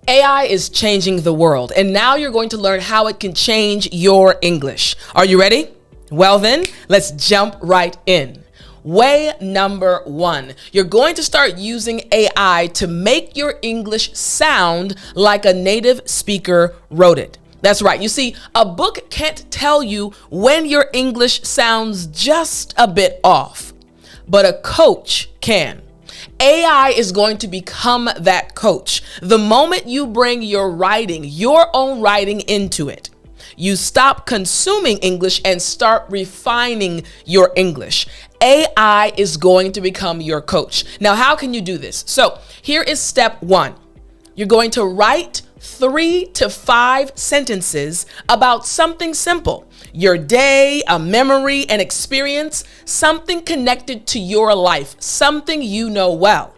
AI is changing the world, and now you're going to learn how it can change your English. Are you ready? Well then, let's jump right in. Way number one, you're going to start using AI to make your English sound like a native speaker wrote it. That's right. You see, a book can't tell you when your English sounds just a bit off, but a coach can. AI is going to become that coach. The moment you bring your writing, your own writing into it, you stop consuming English and start refining your English. AI is going to become your coach. Now, how can you do this? So here is step one. You're going to write 3 to 5 sentences about something simple. Your day, a memory, an experience, something connected to your life, something you know well.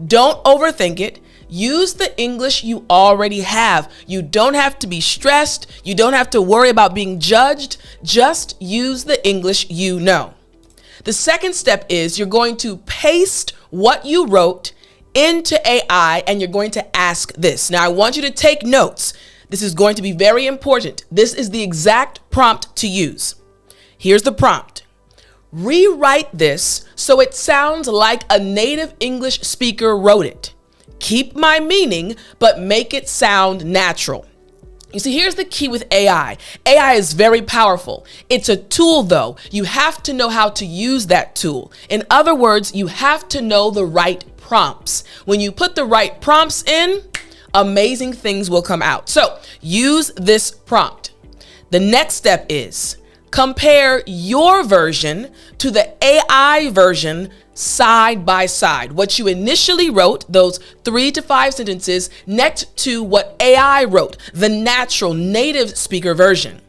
Don't overthink it. Use the English you already have. You don't have to be stressed. You don't have to worry about being judged. Just use the English you know. The second step is you're going to paste what you wrote into AI and you're going to ask this. Now, I want you to take notes. This is going to be very important. This is the exact prompt to use. Here's the prompt. Rewrite this so it sounds like a native English speaker wrote it. Keep my meaning, but make it sound natural. You see, here's the key with AI. AI is very powerful. It's a tool, though. You have to know how to use that tool. In other words, you have to know the right prompts. When you put the right prompts in, amazing things will come out. So use this prompt. The next step is compare your version to the AI version side by side. What you initially wrote, those 3 to 5 sentences, next to what AI wrote, the natural native speaker version.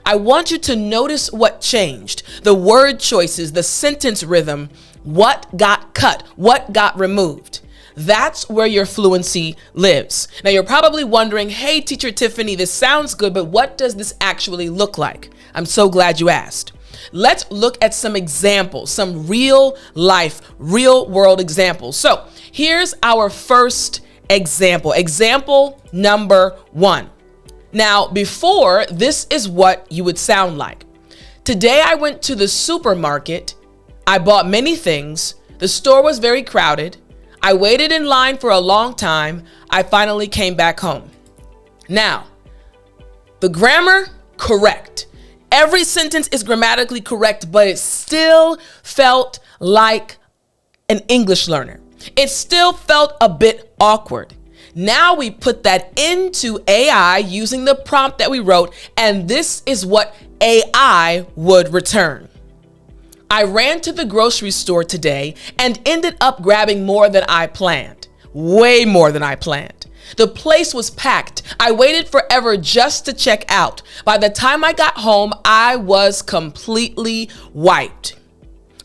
I want you to notice what changed, the word choices, the sentence rhythm, what got cut, what got removed. That's where your fluency lives. Now you're probably wondering, hey, Teacher Tiffani, this sounds good, but what does this actually look like? I'm so glad you asked. Let's look at some examples, some real life, real world examples. So here's our first example. Example number 1. Now, before, this is what you would sound like. Today I went to the supermarket. I bought many things. The store was very crowded. I waited in line for a long time. I finally came back home. Now, the grammar, correct. Every sentence is grammatically correct, but it still felt like an English learner. It still felt a bit awkward. Now we put that into AI using the prompt that we wrote, and this is what AI would return. I ran to the grocery store today and ended up grabbing more than I planned. Way more than I planned. The place was packed. I waited forever just to check out. By the time I got home, I was completely wiped.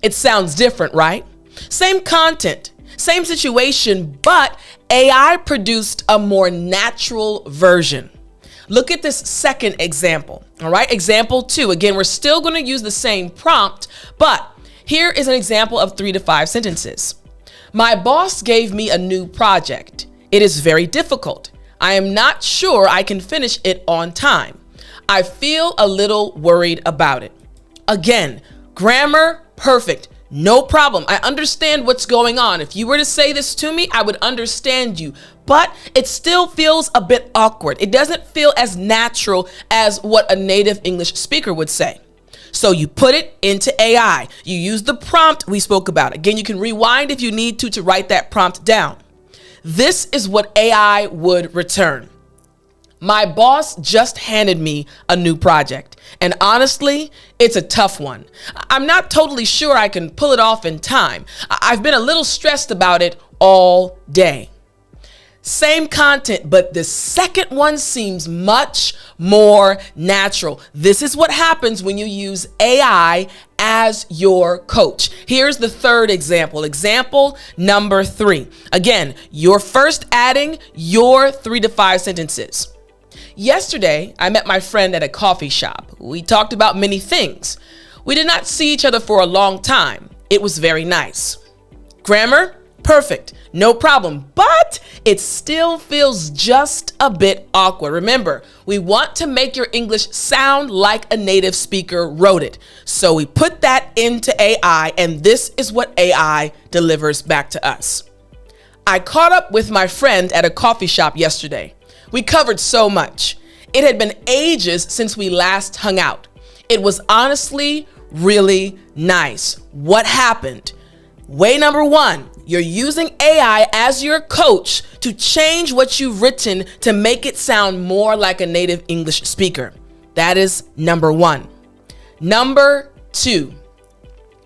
It sounds different, right? Same content, same situation, but AI produced a more natural version. Look at this second example, all right? Example 2. Again, we're still going to use the same prompt, but here is an example of 3 to 5 sentences. My boss gave me a new project. It is very difficult. I am not sure I can finish it on time. I feel a little worried about it. Again, grammar, perfect. No problem. I understand what's going on. If you were to say this to me, I would understand you. But it still feels a bit awkward. It doesn't feel as natural as what a native English speaker would say. So you put it into AI. You use the prompt we spoke about. Again, you can rewind if you need to write that prompt down. This is what AI would return. My boss just handed me a new project, and honestly, it's a tough one. I'm not totally sure I can pull it off in time. I've been a little stressed about it all day. Same content, but the second one seems much more natural. This is what happens when you use AI as your coach. Here's the third example. Example number 3. Again, you're first adding your 3 to 5 sentences. Yesterday, I met my friend at a coffee shop. We talked about many things. We did not see each other for a long time. It was very nice. Grammar, Perfect, no problem, but it still feels just a bit awkward. Remember, we want to make your English sound like a native speaker wrote it. So we put that into AI, and this is what AI delivers back to us. I caught up with my friend at a coffee shop yesterday. We covered so much. It had been ages since we last hung out. It was honestly really nice. What happened? Way number one, you're using AI as your coach to change what you've written to make it sound more like a native English speaker. That is number one. Number two,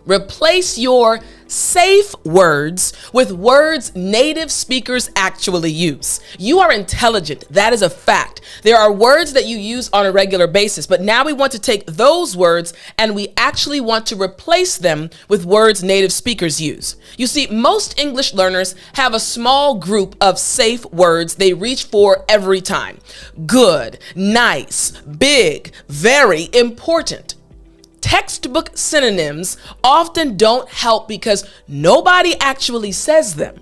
replace your safe words with words native speakers actually use. You are intelligent. That is a fact. There are words that you use on a regular basis, but now we want to take those words and we actually want to replace them with words native speakers use. You see, most English learners have a small group of safe words they reach for every time. Good, nice, big, very important. Textbook synonyms often don't help because nobody actually says them.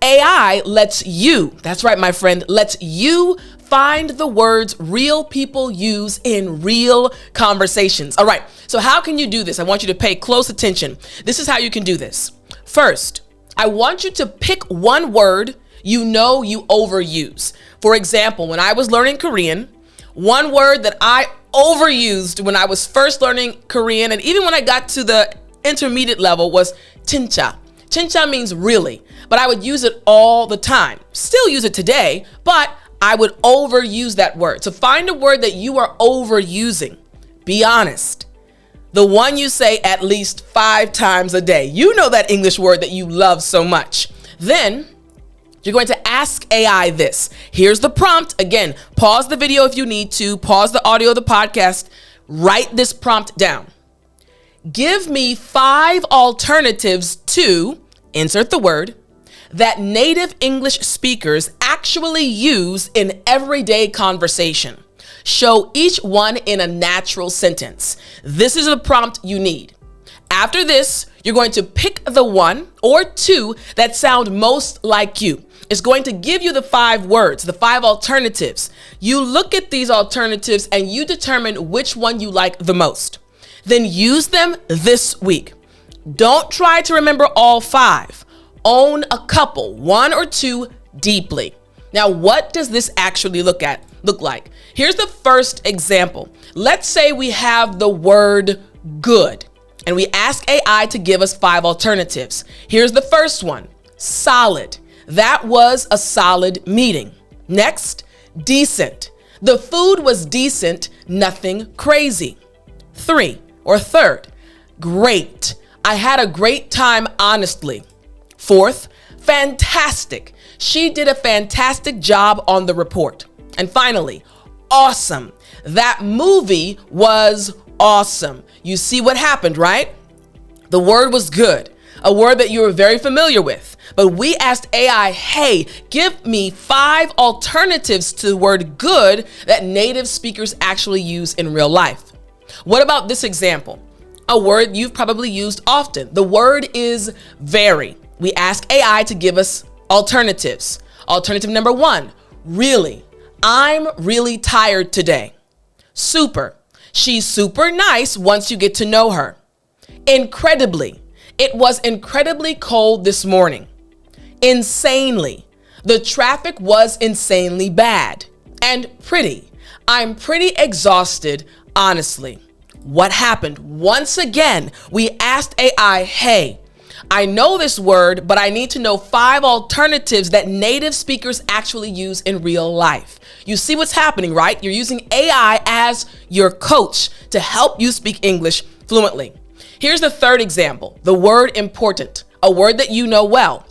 AI lets you, that's right, my friend, lets you find the words real people use in real conversations. All right, so how can you do this? I want you to pay close attention. This is how you can do this. First, I want you to pick one word you know you overuse. For example, when I was learning Korean, one word that I overused when I was first learning Korean, and even when I got to the intermediate level, was 진짜. 진짜 means really, but I would use it all the time. Still use it today, but I would overuse that word. So find a word that you are overusing. Be honest. The one you say at least 5 times a day. You know that English word that you love so much. Then you're going to ask AI this. Here's the prompt. Again, pause the video if you need to. Pause the audio of the podcast. Write this prompt down. Give me 5 alternatives to, insert the word, that native English speakers actually use in everyday conversation. Show each one in a natural sentence. This is the prompt you need. After this, you're going to pick the 1 or 2 that sound most like you. It's going to give you the 5 words, the 5 alternatives. You look at these alternatives and you determine which one you like the most. Then use them this week. Don't try to remember all 5. Own a couple, 1 or 2 deeply. Now, what does this actually look like? Here's the first example. Let's say we have the word good and we ask AI to give us 5 alternatives. Here's the first one, solid. That was a solid meeting. Next, decent. The food was decent, nothing crazy. 3 or third, great. I had a great time, honestly. 4th, fantastic. She did a fantastic job on the report. And finally, awesome. That movie was awesome. You see what happened, right? The word was good, a word that you were very familiar with. But we asked AI, hey, give me 5 alternatives to the word good that native speakers actually use in real life. What about this example? A word you've probably used often. The word is very. We ask AI to give us alternatives. Alternative number 1, really. I'm really tired today. Super. She's super nice once you get to know her. Incredibly. It was incredibly cold this morning. Insanely. The traffic was insanely bad. And pretty. I'm pretty exhausted, honestly. What happened? Once again, we asked AI, hey, I know this word, but I need to know 5 alternatives that native speakers actually use in real life. You see what's happening, right? You're using AI as your coach to help you speak English fluently. Here's the third example, the word important, a word that you know well.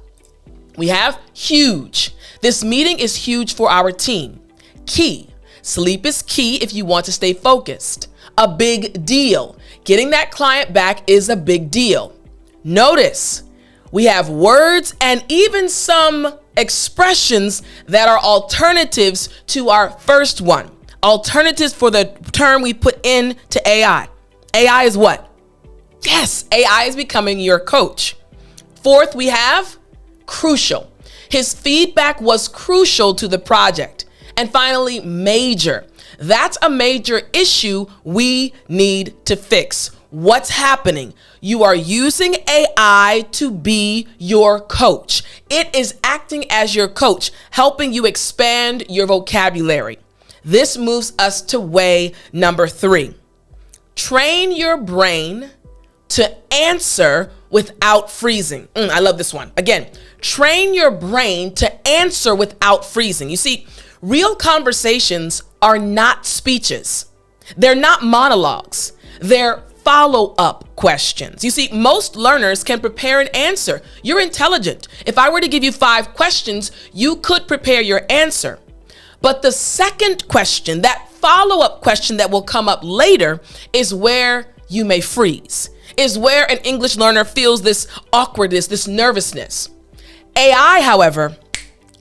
We have huge. This meeting is huge for our team. Key. Sleep is key if you want to stay focused. A big deal. Getting that client back is a big deal. Notice we have words and even some expressions that are alternatives to our first one. Alternatives for the term we put in to AI. AI is what? Yes, AI is becoming your coach. 4th, we have crucial. His feedback was crucial to the project. And finally, major. That's a major issue we need to fix. What's happening? You are using AI to be your coach. It is acting as your coach, helping you expand your vocabulary. This moves us to way number 3. Train your brain to answer without freezing. I love this one. Again, train your brain to answer without freezing. You see, real conversations are not speeches. They're not monologues. They're follow-up questions. You see, most learners can prepare an answer. You're intelligent. If I were to give you 5 questions, you could prepare your answer. But the second question, that follow-up question that will come up later, is where you may freeze, is where an English learner feels this awkwardness, this nervousness. AI, however,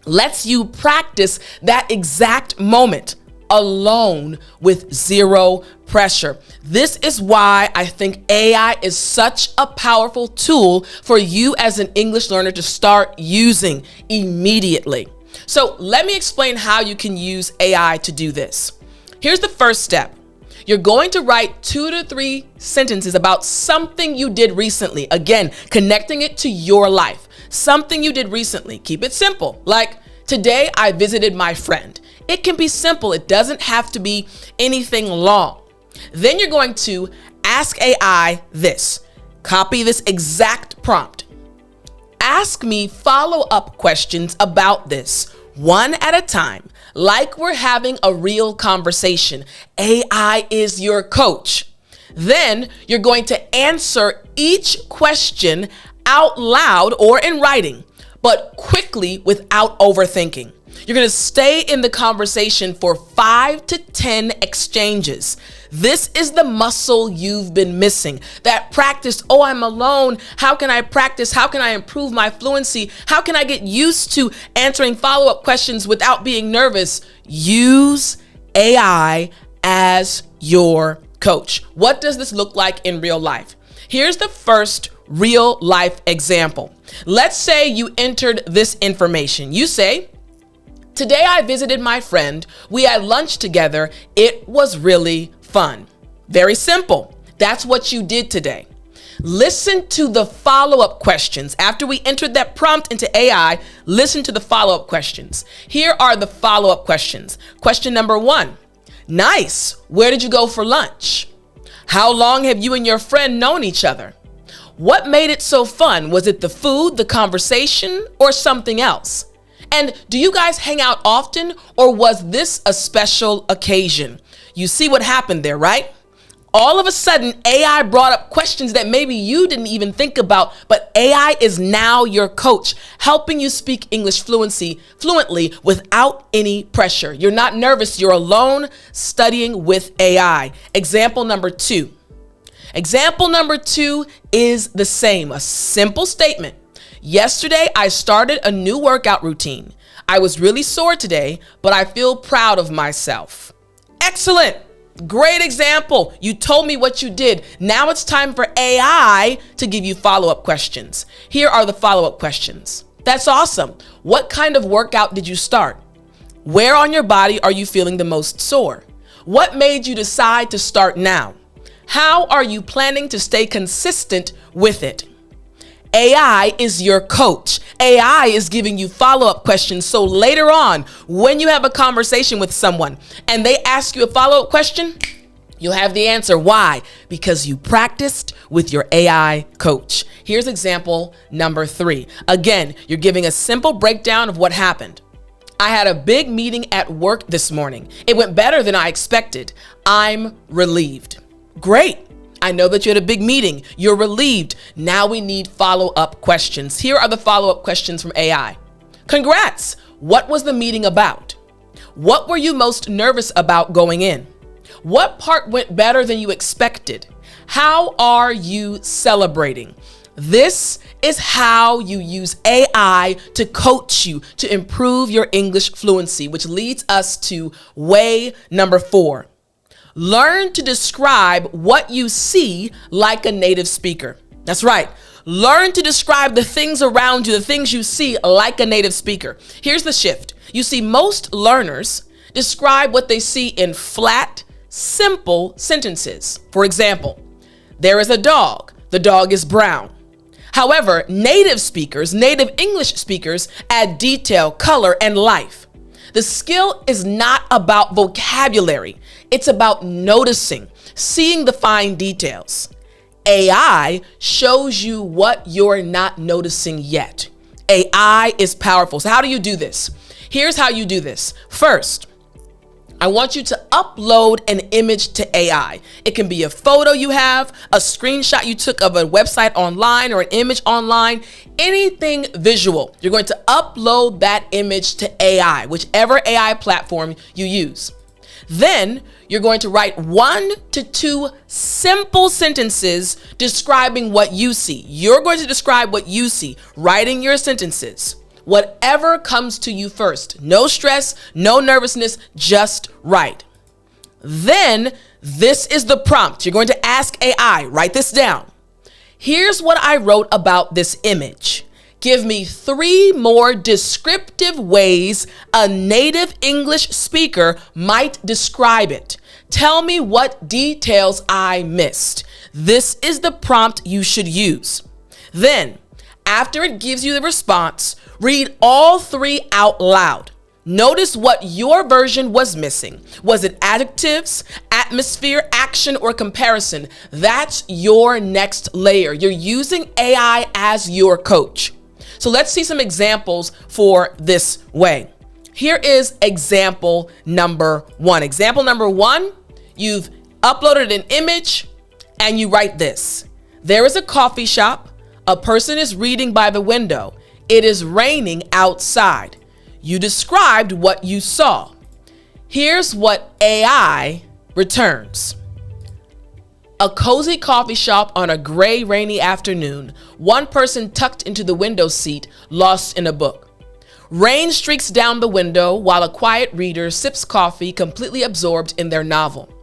lets you practice that exact moment alone with zero pressure. This is why I think AI is such a powerful tool for you as an English learner to start using immediately. So let me explain how you can use AI to do this. Here's the first step. You're going to write 2 to 3 sentences about something you did recently. Again, connecting it to your life. Something you did recently. Keep it simple. Like, today I visited my friend. It can be simple. It doesn't have to be anything long. Then you're going to ask AI this. Copy this exact prompt. Ask me follow-up questions about this, one at a time, like we're having a real conversation. AI is your coach. Then you're going to answer each question out loud or in writing, but quickly without overthinking. You're going to stay in the conversation for 5 to 10 exchanges. This is the muscle you've been missing. That practice, oh, I'm alone. How can I practice? How can I improve my fluency? How can I get used to answering follow-up questions without being nervous? Use AI as your coach. What does this look like in real life? Here's the first real life example. Let's say you entered this information. You say, today I visited my friend. We had lunch together. It was really fun. Very simple. That's what you did today. Listen to the follow-up questions. After we entered that prompt into AI, listen to the follow-up questions. Here are the follow-up questions. Question number 1. Nice. Where did you go for lunch? How long have you and your friend known each other? What made it so fun? Was it the food, the conversation, or something else? And do you guys hang out often, or was this a special occasion? You see what happened there, right? All of a sudden, AI brought up questions that maybe you didn't even think about, but AI is now your coach, helping you speak English fluently without any pressure. You're not nervous. You're alone studying with AI. Example number 2. Example number 2 is the same, a simple statement. Yesterday, I started a new workout routine. I was really sore today, but I feel proud of myself. Excellent. Great example. You told me what you did. Now it's time for AI to give you follow-up questions. Here are the follow-up questions. That's awesome. What kind of workout did you start? Where on your body are you feeling the most sore? What made you decide to start now? How are you planning to stay consistent with it? AI is your coach. AI is giving you follow-up questions. So later on, when you have a conversation with someone and they ask you a follow-up question, you'll have the answer. Why? Because you practiced with your AI coach. Here's example number 3. Again, you're giving a simple breakdown of what happened. I had a big meeting at work this morning. It went better than I expected. I'm relieved. Great. I know that you had a big meeting. You're relieved. Now we need follow-up questions. Here are the follow-up questions from AI. Congrats. What was the meeting about? What were you most nervous about going in? What part went better than you expected? How are you celebrating? This is how you use AI to coach you to improve your English fluency, which leads us to way number 4. Learn to describe what you see like a native speaker. That's right. Learn to describe the things around you, the things you see, like a native speaker. Here's the shift. You see, most learners describe what they see in flat, simple sentences. For example, there is a dog. The dog is brown. However, native speakers, native English speakers, add detail, color, and life. The skill is not about vocabulary. It's about noticing, seeing the fine details. AI shows you what you're not noticing yet. AI is powerful. So how do you do this? Here's how you do this. First, I want you to upload an image to AI. It can be a photo you have, a screenshot you took of a website online or an image online, anything visual. You're going to upload that image to AI, whichever AI platform you use. Then you're going to write 1 to 2 simple sentences describing what you see. You're going to describe what you see, writing your sentences. Whatever comes to you first. No stress, no nervousness, just write. Then this is the prompt. You're going to ask AI, write this down. Here's what I wrote about this image. Give me 3 more descriptive ways a native English speaker might describe it. Tell me what details I missed. This is the prompt you should use. Then, after it gives you the response, read all 3 out loud. Notice what your version was missing. Was it adjectives, atmosphere, action, or comparison? That's your next layer. You're using AI as your coach. So let's see some examples for this way. Here is example number 1. Example number 1, you've uploaded an image and you write this. There is a coffee shop. A person is reading by the window. It is raining outside. You described what you saw. Here's what AI returns. A cozy coffee shop on a gray, rainy afternoon. One person tucked into the window seat, lost in a book. Rain streaks down the window while a quiet reader sips coffee, completely absorbed in their novel.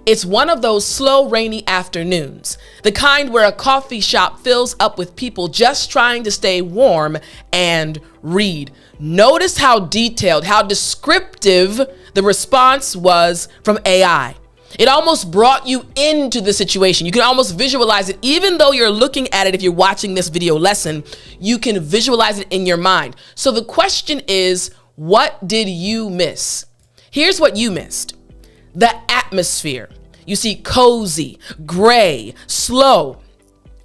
It's one of those slow, rainy afternoons, the kind where a coffee shop fills up with people just trying to stay warm and read. Notice how detailed, how descriptive the response was from AI. It almost brought you into the situation. You can almost visualize it. Even though you're looking at it, if you're watching this video lesson, you can visualize it in your mind. So the question is, what did you miss? Here's what you missed. The atmosphere. You see cozy, gray, slow.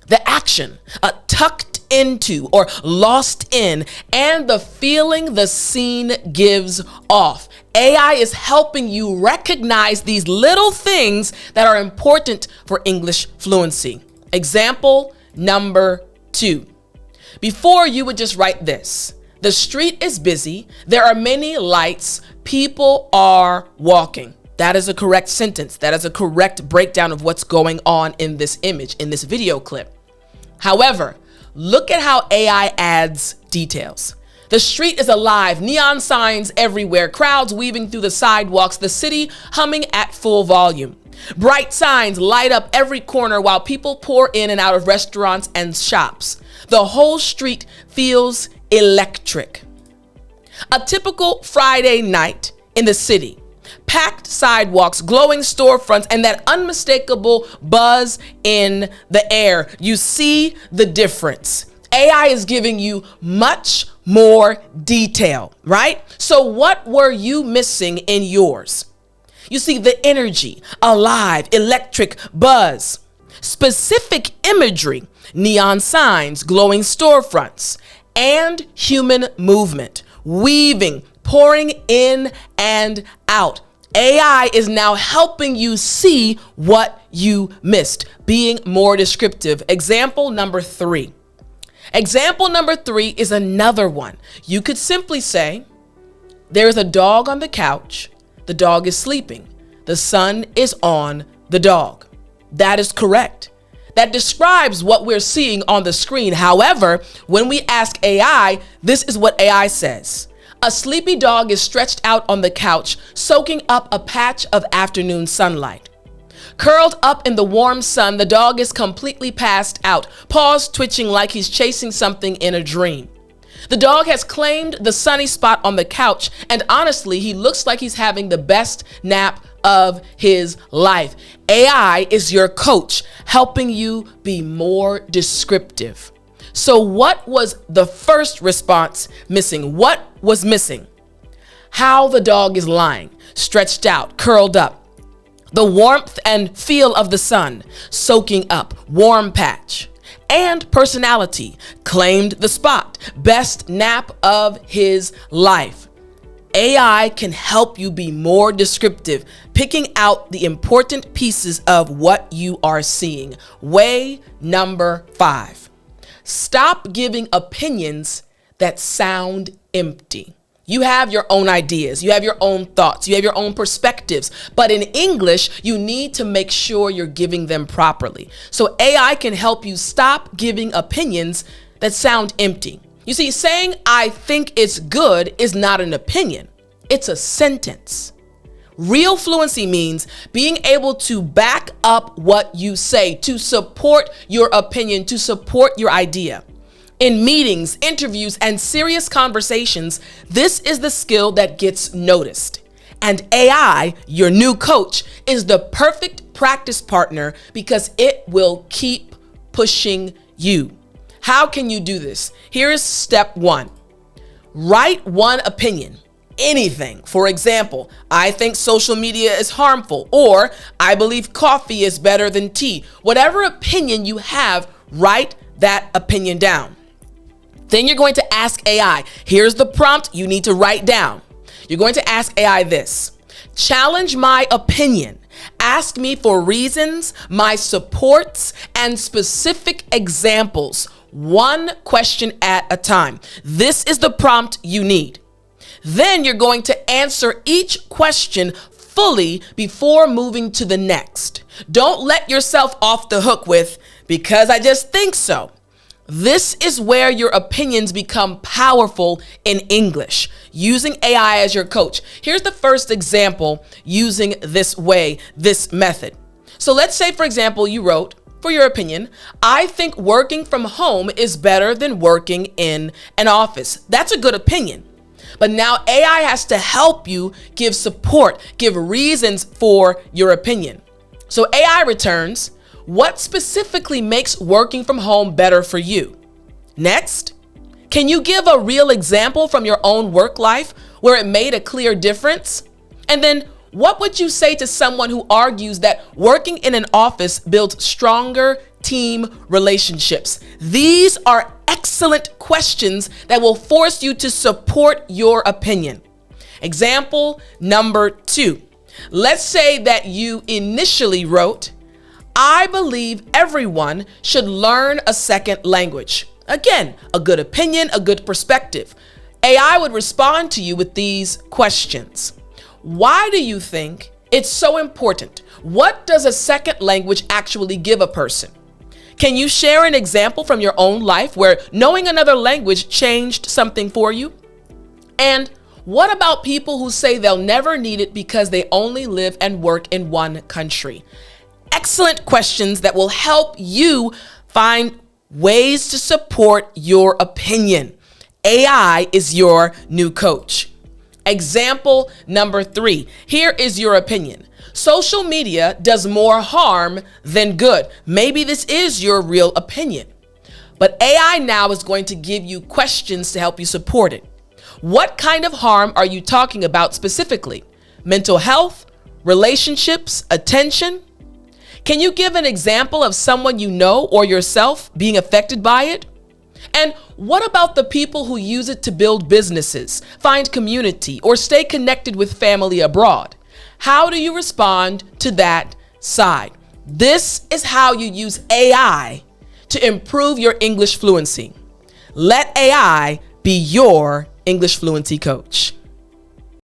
The action, tucked into or lost in, and the feeling the scene gives off. AI is helping you recognize these little things that are important for English fluency. Example number 2. Before, you would just write this. The street is busy. There are many lights. People are walking. That is a correct sentence. That is a correct breakdown of what's going on in this image, in this video clip. However, look at how AI adds details. The street is alive, neon signs everywhere, crowds weaving through the sidewalks, the city humming at full volume. Bright signs light up every corner while people pour in and out of restaurants and shops. The whole street feels electric. A typical Friday night in the city. Packed sidewalks, glowing storefronts, and that unmistakable buzz in the air. You see the difference. AI is giving you much more detail, right? So what were you missing in yours? You see the energy, alive, electric, buzz, specific imagery, neon signs, glowing storefronts, and human movement, weaving, pouring in and out. AI is now helping you see what you missed, being more descriptive. Example number 3. Example number 3 is another one. You could simply say, there is a dog on the couch. The dog is sleeping. The sun is on the dog. That is correct. That describes what we're seeing on the screen. However, when we ask AI, this is what AI says. A sleepy dog is stretched out on the couch, soaking up a patch of afternoon sunlight. Curled up in the warm sun, the dog is completely passed out, paws twitching like he's chasing something in a dream. The dog has claimed the sunny spot on the couch, and honestly, he looks like he's having the best nap of his life. AI is your coach, helping you be more descriptive. So what was the first response missing? What was missing? How the dog is lying, stretched out, curled up. The warmth and feel of the sun, soaking up, warm patch. And personality, claimed the spot, best nap of his life. AI can help you be more descriptive, picking out the important pieces of what you are seeing. Way number 5. Stop giving opinions that sound empty. You have your own ideas, you have your own thoughts, you have your own perspectives, but in English, you need to make sure you're giving them properly. So AI can help you stop giving opinions that sound empty. You see, saying I think it's good is not an opinion, it's a sentence. Real fluency means being able to back up what you say, to support your opinion, to support your idea. In meetings, interviews, and serious conversations, this is the skill that gets noticed. And AI, your new coach, is the perfect practice partner because it will keep pushing you. How can you do this? Here is step 1. Write one opinion. Anything. For example, I think social media is harmful, or I believe coffee is better than tea. Whatever opinion you have, write that opinion down. Then you're going to ask AI. Here's the prompt you need to write down. You're going to ask AI this. Challenge my opinion. Ask me for reasons, my supports, and specific examples. One question at a time. This is the prompt you need. Then you're going to answer each question fully before moving to the next. Don't let yourself off the hook with, because I just think so. This is where your opinions become powerful in English, using AI as your coach. Here's the first example using this method. So let's say, for example, you wrote, for your opinion, I think working from home is better than working in an office. That's a good opinion. But now AI has to help you give support, give reasons for your opinion. So AI returns, what specifically makes working from home better for you? Next, can you give a real example from your own work life where it made a clear difference? And then what would you say to someone who argues that working in an office builds stronger team relationships? These are excellent questions that will force you to support your opinion. Example number 2. Let's say that you initially wrote, I believe everyone should learn a second language. Again, a good opinion, a good perspective. AI would respond to you with these questions. Why do you think it's so important? What does a second language actually give a person? Can you share an example from your own life where knowing another language changed something for you? And what about people who say they'll never need it because they only live and work in one country? Excellent questions that will help you find ways to support your opinion. AI is your new coach. Example number 3. Here is your opinion. Social media does more harm than good. Maybe this is your real opinion. But AI now is going to give you questions to help you support it. What kind of harm are you talking about specifically? Mental health, relationships, attention? Can you give an example of someone you know or yourself being affected by it? And what about the people who use it to build businesses, find community, or stay connected with family abroad? How do you respond to that side? This is how you use AI to improve your English fluency. Let AI be your English fluency coach.